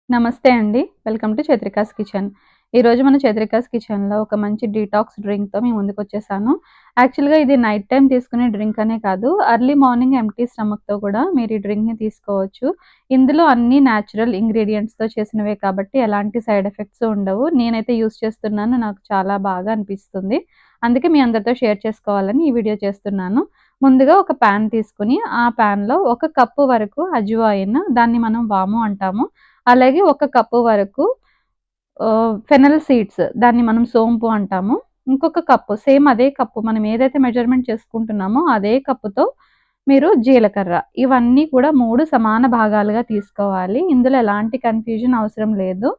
నమస్తే అండి. Welcome to Chaitrika's kitchen. ఈరోజు మన చైత్రికాస్ కిచెన్‌లో ఒక మంచి డీటాక్స్ డ్రింక్‌తో మీ ముందుకొచ్చేసాను. యాక్చువల్‌గా ఇది నైట్ టైమ్ తీసుకునే డ్రింక్ అనే కాదు, ఎర్లీ మార్నింగ్ ఎంప్టీ స్టమక్‌తో కూడా మీరు ఈ డ్రింక్‌ని తీసుకోవచ్చు. ఇందులో అన్నీ న్యాచురల్ ఇంగ్రీడియెంట్స్‌తో చేసినవే కాబట్టి ఎలాంటి సైడ్ ఎఫెక్ట్స్ ఉండవు. నేనైతే యూజ్ చేస్తున్నాను. నాకు చాలా బాగా అనిపిస్తుంది. అందుకే మీ అందరితో షేర్ చేసుకోవాలని ఈ వీడియో చేస్తున్నాను. ముందుగా ఒక పాన్ తీసుకొని, ఆ పాన్‌లో ఒక కప్పు వరకు అజ్వాయిన్, దాన్ని మనం వాము అంటాము. అలాగే ఒక కప్పు వరకు ఫెన్నెల్ సీడ్స్, దాన్ని మనం సోంపు అంటాము. ఇంకొక కప్పు, సేమ్ అదే కప్పు మనం ఏదైతే మెజర్‌మెంట్ చేసుకుంటున్నామో అదే కప్పుతో మీరు జీలకర్ర, ఇవన్నీ కూడా 3 సమాన భాగాలుగా తీసుకోవాలి. ఇందులో ఎలాంటి కన్‌ఫ్యూజన్ అవసరం లేదు.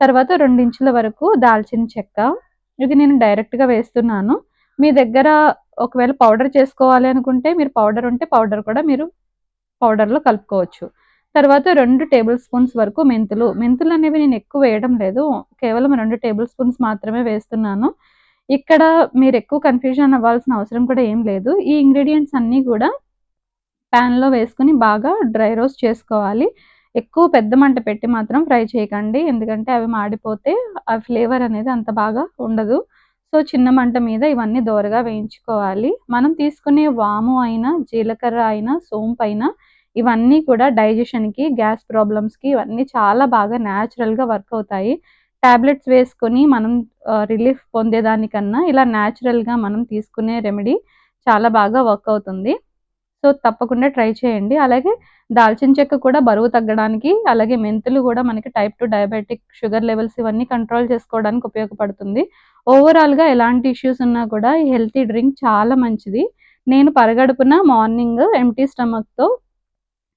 తర్వాత 2 ఇంచుల వరకు దాల్చిన చెక్క. ఇది నేను డైరెక్ట్‌గా వేస్తున్నాను. మీ దగ్గర ఒకవేళ పౌడర్ చేసుకోవాలి అనుకుంటే మీరు పౌడర్ ఉంటే పౌడర్ కూడా మీరు పౌడర్‌లో కలుపుకోవచ్చు. తర్వాత 2 టేబుల్ స్పూన్స్ వరకు మెంతులు. మెంతులనేవి నేను ఎక్కువ వేయడం లేదు. కేవలం 2 టేబుల్ స్పూన్స్ మాత్రమే వేస్తున్నాను. ఇక్కడ మీరెక్కువ కన్‌ఫ్యూజన్ అవ్వాల్సిన అవసరం కూడా ఏం లేదు. ఈ ఇంగ్రీడియెంట్స్ అన్నీ గూడా పాన్‌లో వేసుకొని బాగా డ్రై రోస్ట్ చేసుకోవాలి. ఎక్కువ పెద్ద మంట పెట్టి మాత్రం ఫ్రై చేయకండి. ఎందుకంటే అవి మాడిపోతే ఆ ఫ్లేవర్ అనేది అంత బాగా ఉండదు. సో, చిన్న మంట మీద ఇవన్నీ దోరగా వేయించుకోవాలి. మనం తీసుకునే వాము అయినా, జీలకర్ర అయినా, సోంపైనా ఇవన్నీ కూడా డైజెషన్‌కి, గ్యాస్ ప్రాబ్లమ్స్‌కి ఇవన్నీ చాలా బాగా న్యాచురల్‌గా వర్క్ అవుతాయి. టాబ్లెట్స్ వేసుకొని మనం రిలీఫ్ పొందేదానికన్నా ఇలా న్యాచురల్‌గా మనం తీసుకునే రెమెడీ చాలా బాగా వర్క్ అవుతుంది. సో, తప్పకుండా ట్రై చేయండి. అలాగే దాల్చిన చెక్క కూడా బరువు తగ్గడానికి, అలాగే మెంతులు గూడా మనకి టైప్ 2 డయాబెటిక్ షుగర్ లెవెల్స్ ఇవన్నీ కంట్రోల్ చేసుకోవడానికి ఉపయోగపడుతుంది. ఓవరాల్‌గా ఎలాంటి ఇష్యూస్ ఉన్నా కూడా ఈ హెల్తీ డ్రింక్ చాలా మంచిది. నేను పరగడుపున మార్నింగ్ ఎంప్టీ స్టమక్‌తో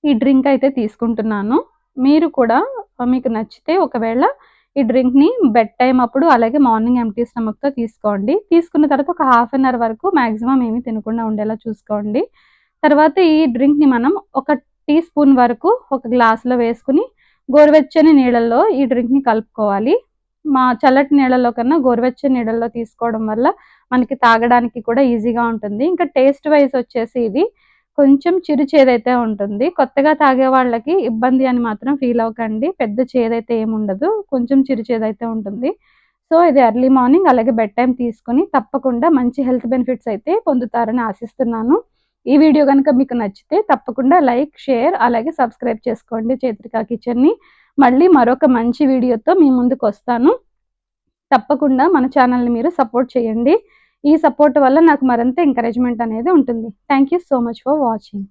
ఈ డ్రింక్ అయితే తీసుకుంటున్నాను. మీరు కూడా మీకు నచ్చితే ఒకవేళ ఈ డ్రింక్‌ని బెడ్ టైమ్ అప్పుడు అలాగే మార్నింగ్ ఎంప్టీ స్టమక్‌తో తీసుకోండి. తీసుకున్న తర్వాత ఒక హాఫ్ అన్ అవర్ వరకు మాక్సిమం ఏమి తినకుండా ఉండేలా చూసుకోండి. తర్వాత ఈ డ్రింక్‌ని మనం ఒక టీ స్పూన్ వరకు ఒక గ్లాస్‌లో వేసుకొని గోరువెచ్చని నీళ్ళల్లో ఈ డ్రింక్‌ని కలుపుకోవాలి. చల్లటి నీళ్ళలో కన్నా గోరువెచ్చని నీళ్ళల్లో తీసుకోవడం వల్ల మనకి తాగడానికి కూడా ఈజీగా ఉంటుంది. ఇంకా టేస్ట్ వైస్ వచ్చేసి ఇది కొంచెం చిరు చేదైతే ఉంటుంది. కొత్తగా తాగే వాళ్ళకి ఇబ్బంది అని మాత్రం ఫీల్ అవ్వకండి. పెద్ద చేదైతే ఏముండదు. కొంచెం చిరు చేదైతే ఉంటుంది. సో, ఇది ఎర్లీ మార్నింగ్ అలాగే బెడ్ టైమ్ తీసుకొని తప్పకుండా మంచి హెల్త్ బెనిఫిట్స్ అయితే పొందుతారని ఆశిస్తున్నాను. ఈ వీడియో గనుక మీకు నచ్చితే తప్పకుండా లైక్, షేర్ అలాగే సబ్స్క్రైబ్ చేసుకోండి చైత్రిక కిచెన్‌ని. మళ్ళీ మరొక మంచి వీడియోతో మీ ముందుకొస్తాను. తప్పకుండా మన ఛానెల్‌ని మీరు సపోర్ట్ చేయండి. ఈ సపోర్ట్ వల్ల నాకు మరింత ఎంకరేజ్‌మెంట్ అనేది ఉంటుంది. Thank you so much for watching.